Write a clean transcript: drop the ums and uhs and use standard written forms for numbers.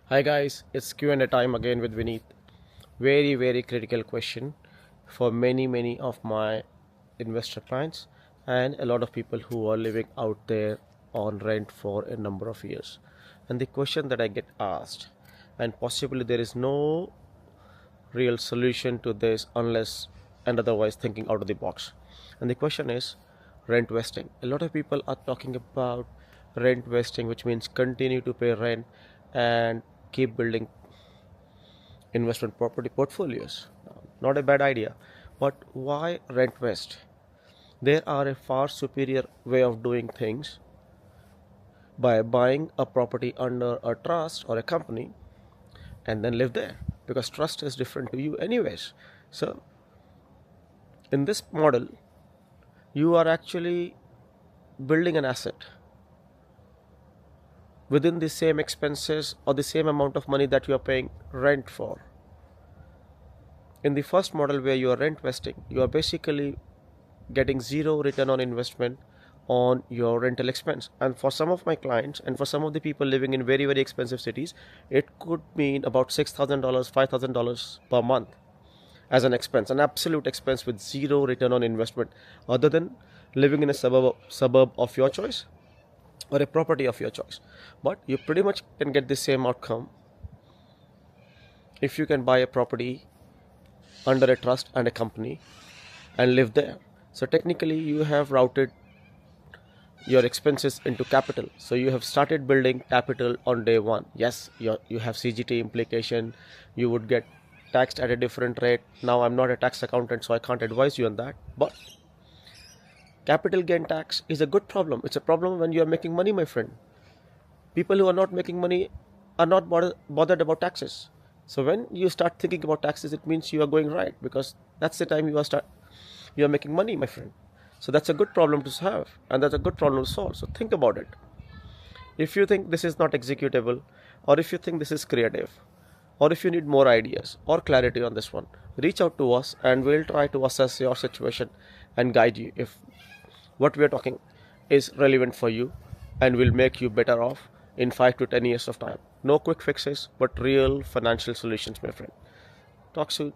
Hi guys, it's Q&A time again with Vineet. Very critical question for many of my investor clients and a lot of people who are living out there on rent for a number of years. And the question that I get asked, and possibly there is no real solution to this unless and otherwise thinking out of the box. And the question is rent vesting. A lot of people are talking about rent vesting, which means continue to pay rent and keep building investment property portfolios. Not a bad idea, but why rent vest? There are a far superior way of doing things by buying a property under a trust or a company and then live there, because trust is different to you anyways. So in this model you are actually building an asset within the same expenses or the same amount of money that you are paying rent for. In the first model where you are rent vesting, you are basically getting zero return on investment on your rental expense. And for some of my clients and for some of the people living in very expensive cities, it could mean about $6,000, $5,000 per month as an expense, an absolute expense with zero return on investment, other than living in a suburb of your choice or a property of your choice. But you pretty much can get the same outcome if you can buy a property under a trust and a company and live there. So technically you have routed your expenses into capital. So you have started building capital on day one. Yes, you have CGT implication. You would get taxed at a different rate. Now I'm not a tax accountant, so I can't advise you on that. But capital gain tax is a good problem. It's a problem when you are making money, my friend. People who are not making money are not bothered about taxes. So when you start thinking about taxes, it means you are going right, because that's the time you are making money, my friend. So that's a good problem to have, and that's a good problem to solve. So think about it. If you think this is not executable, or if you think this is creative, or if you need more ideas or clarity on this one, reach out to us and we'll try to assess your situation and guide you if what we're talking is relevant for you and will make you better off in 5 to 10 years of time. No quick fixes, but real financial solutions, my friend. Talk soon.